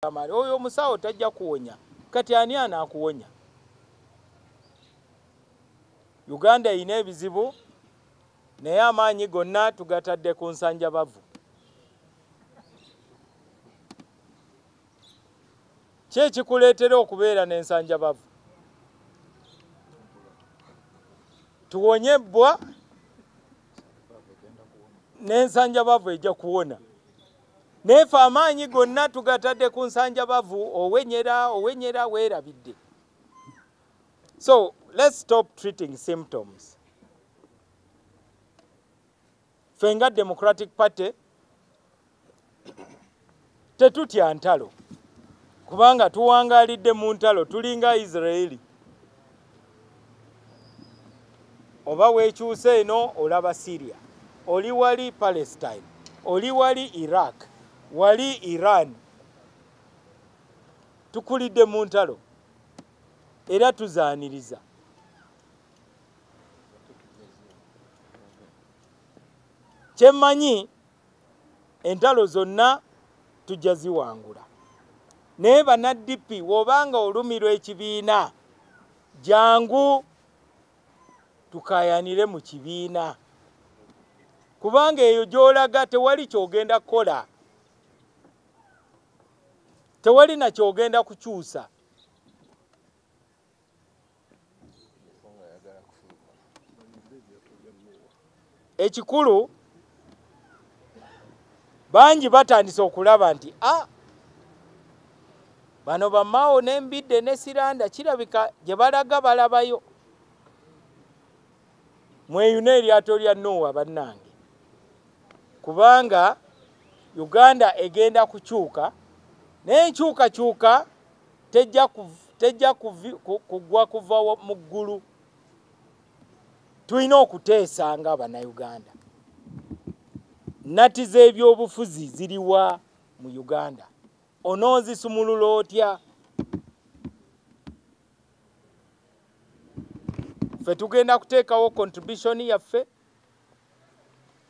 amali oyo omusawo tajja kuwonya kati ani anaakuwonya? Uganda erina ebizibu naye amaanyi gonna tugatadde ku nsanjabavu. Ki ekikuleetera okubeera n'ensanjabavu? Tuwonye ebbwa n'ensanjabavu ejja kuwona. Nefe amaanyi gonna tugatadde ku nsanjabavu, owenyera weerabidde. So let's stop treating symptoms. Fenga Democratic Party tetutya ntalo kubanga tuwangalidde mu ntalo tulinga Israeli. Oba weekyuse eno olaba Syria, oli wali Palestine, oli wali Iraq, wali Iran. Tukulidde mu ntalo era tuzaaniriza. Kyemmanyi entalo zonna tujja ziwangula. Naye bannaddipi wobanga olumirwa ekibiina jangu tukayanire mu kibiina kubanga eyo gy'olaga tewali kyogenda kukola, tewali na kyogenda kukyusa. Ekikulu bangi batandise okulaba nti bano ba Mao n'embidde ne Siranda kirabika gye balaga balabayo. Mweyuna eryato lya Noah bannange, kubanga Uganda egenda kukyuka naye enkyukakyuka tejja kugwa kuva mu ggulu. Tulina okuteesa nga Bannayuganda. Nnati z'ebyobufuzi ziriwa mu Uganda? Onoozisumulula otya? Ffe tugenda kuteekawo contribution yaffe.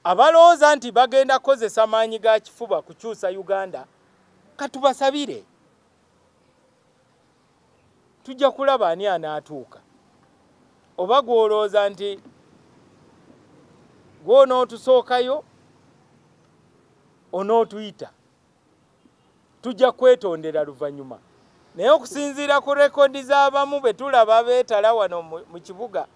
Abalowooza nti bagenda kozesa maanyi ga kifuba kukyusa Uganda, katubasabire. Tujja kulaba ani anaatuuka. Oba gwolooza nti gw'onootusookayo onootuyita, tujja kwetondera luvannyuma. Naye okusinziira ku rekodi z'abamu be tulaba beetala wano mu kibuga,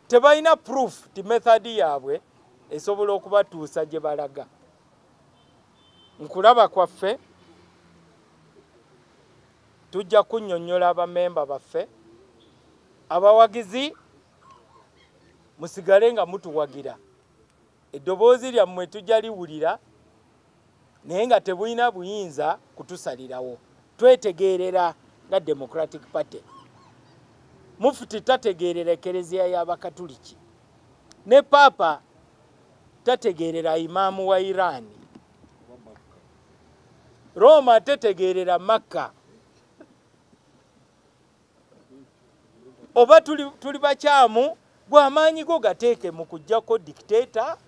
tebalina proof ti method yaabwe esobola okubatuusa gye balaga. Nkulaba kwaffe tujja kunnyonnyola abamemba baffe, abawagizi musigale nga mutuwagira. Eddoboozi lyammwe tujja liwulira naye nga tebulina buyinza kutusalirawo. Twetegeerera nga Democratic Party. Mufuti tategeerera ekereziya y'Abakatuliki, ne Papa tategeerera imaamu wa Iran, Roma tetegeerera Makka. Oba tuli bakyamu gw'amaanyi go gateeke mu kuggyako dictator,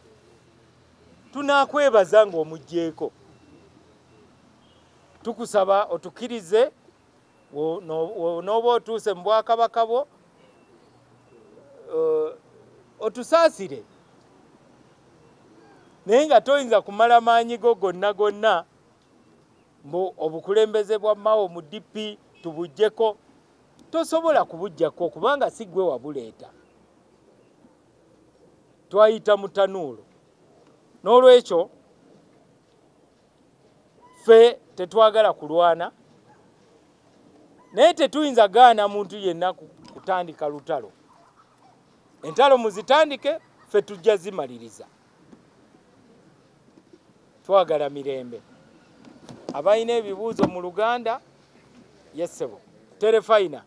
tunaakwebaza ng'omuggyeko. Tukusaba otukkirize n'oba otuuse mu bwakabaka bwo otusaasire, naye nga toyinza kumala maanyi go gonna mbu obukulembeze bwa Mao mu DP tubuggyeko. Tosobola kubuggyako kubanga si gwe wabuleeta. Twayita mu ttanuulu. N'olwekyo ffe tetwagala kulwana, naye tetuyinza gaana muntu yenna kutandika lutalo. Entalo muzitandike, ffe tujja zimaliriza. Twagala mirembe. Abalina ebibuuzo mu Luganda, yessebo. Terefayina.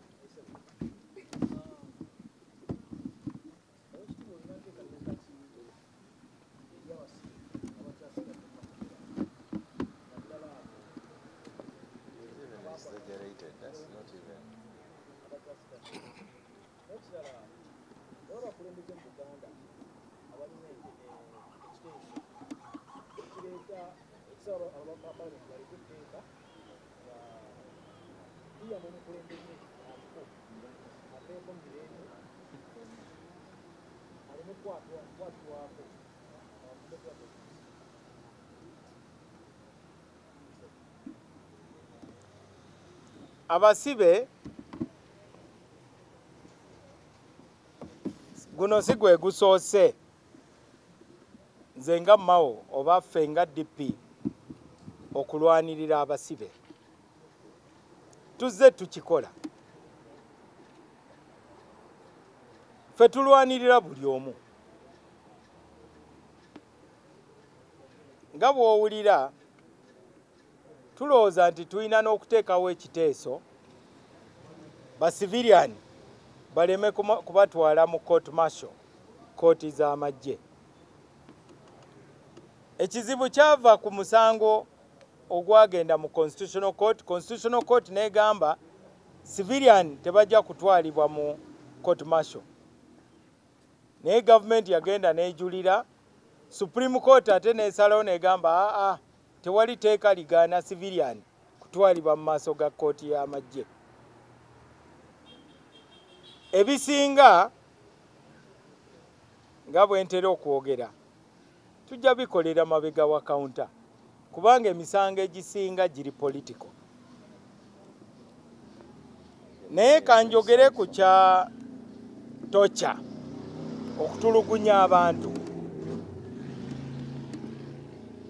abasibe guno si gwe gusoose nze nga Mao oba ffe nga DP okulwanirira abasibe tuzze tukikola ffe tulwanirira buli omu nga bw'owulira tulowooza nti tulina n'okuteekawo ekiteeso basiviliani baleme kubatwala mu court martial kooti z'amagye. Ekizibu kyava ku musango ogwagenda mu constitutional court n'egamba civilian tebajja kutwalibwa mu court martial. Naye gavumenti yagenda n'ejulira, Supreme Court ate n'esalawo n'egamba tewali teeka ligaana civilian kutwalibwa mu maaso ga kooti y'amagye. Ebisinga nga bwe ntera okwogera tujja bikolera mabega wa counter kubanga emisango egisinga giri political. Naye kanjogere ku kya tocha okutulugunya abantu.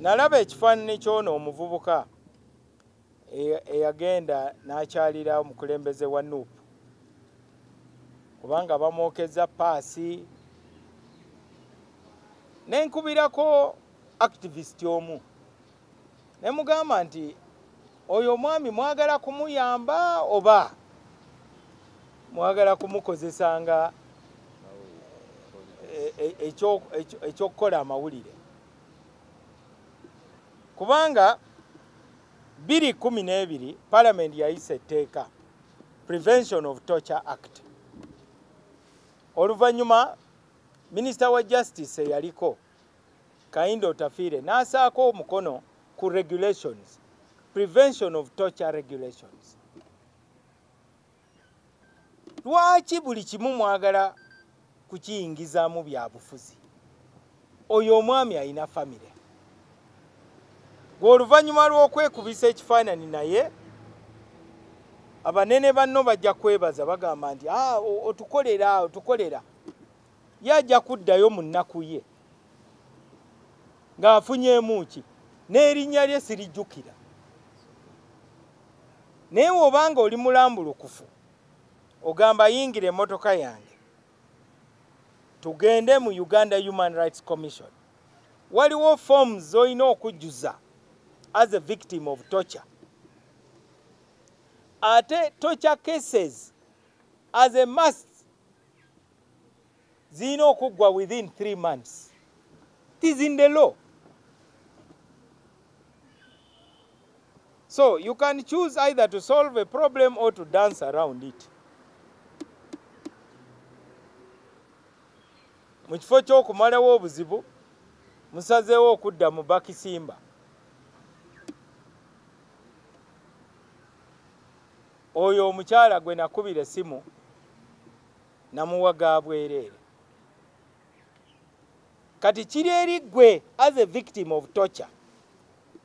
Nalaba ekifaananyi ky'ono omuvubuka eyagenda n'akyalira omukulembeze wa NUP kubanga bamwokeza paasi nenkubirako activist omu ne mugamba nti oyo omwami mwagala kumuyamba oba mwagala kumukozesa nga ekyokukola amawulire kubanga 2012 Parliament yayise etteeka Prevention of Torture Act. Oluvannyuma Minister wa Justice yaliko Kaindo Tafiire n'asaako omukono ku regulations, Prevention of Torture Regulations. Lwaki buli kimu mwagala kukiyingizaamu byabufuzi? Oyo omwami alina famire. Oluvannyuma lw'okwekubisa ekifaananyi naye abanene banno bajja kwebaza bagamba nti otukolera yajja kuddayo mu nnaku ye ng'afunyeemu ki n'erinnya lye sirijjukira. Naye obanga oli mulambulukufu ogamba yingira emmotoka yange tugende mu Uganda Human Rights Commission, waliwo forms z'olina okujjuza as a victim of torture. Ate torture cases as a must zirina okuggwa within 3 months. It is in the law. So you can choose either to solve a problem or to dance around it. Mu kifo ky'okumalawo obuzibu musazeewo okudda mu Bakisimba. Oyo omukyala gwe nakubira essimu namuwaga bwereere. Kati kiri eri ggwe as a victim of torture.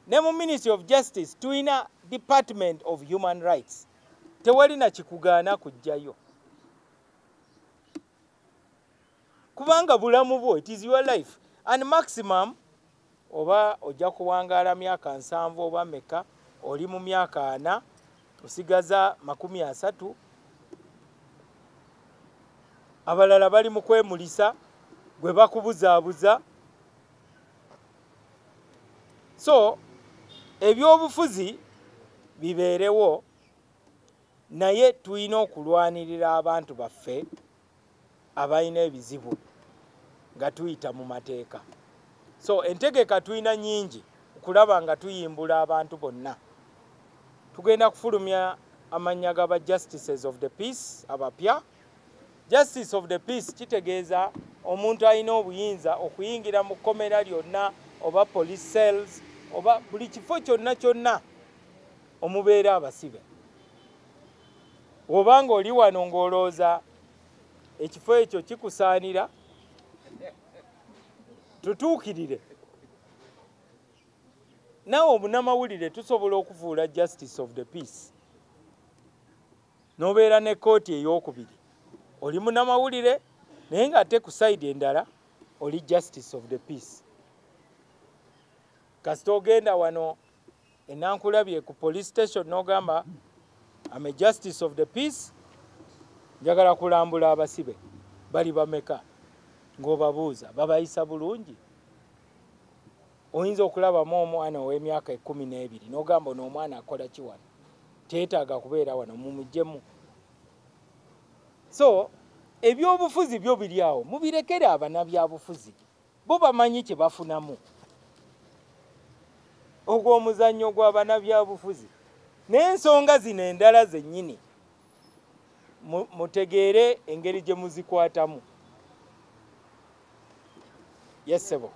Ne mu Ministry of Justice tulina Department of Human Rights. Tewali na kikugaana kujjayo. Kubanga bulamu bwo, it is your life. And maximum oba ojja kuwangaala myaka 7 oba meka, oli mu myaka 4 osigaza 30. Abalala bali mu kwemulisa gwe bakubuzaabuza. So ebyobufuzi bibeerewo, naye tulina okulwanirira abantu baffe abalina ebizibu nga tuyita mu mateeka. So entegeka tulina nyingi okulaba nga tuyimbula abantu bonna. Tugenda kufulumya amannya g'aba Justices of the Peace abapya. Justice of the Peace kitegeeza omuntu alina obuyinza okuyingira mu kkomera lyonna oba police cells oba buli kifo kyonna kyonna omubeera abasibe. Obanga oli wano ng'olowooza ekifo ekyo kikusaanira, tutuukirire. Naawe obunnamawulire tusobola okufuula justice of the peace. N'obeera ne kkooti ey'okubiri. Oli munnamawulire naye ng'ate ku sayidi endala oli justice of the peace. Kasita ogenda wano enankulabye ku police station n'ogamba I'm a justice of the peace, njagala kulambula abasibe, bali bameka? Ng'obabuuza babayisa bulungi? Oyinza okulabamu omwana ow'emyaka 12 n'ogamba n'omwana akola ki wano, teetaaga kubeera wano, mumugyemu. So ebyobufuzi byo biri awo, mubirekere abanabyabufuzi, bo bamanyi kye bafunamu. Ogw'omuzannyo gw'abanabyabufuzi n'ensonga zino endala zennyini mutegeere engeri gye muzikwatamu. Yes, sebo.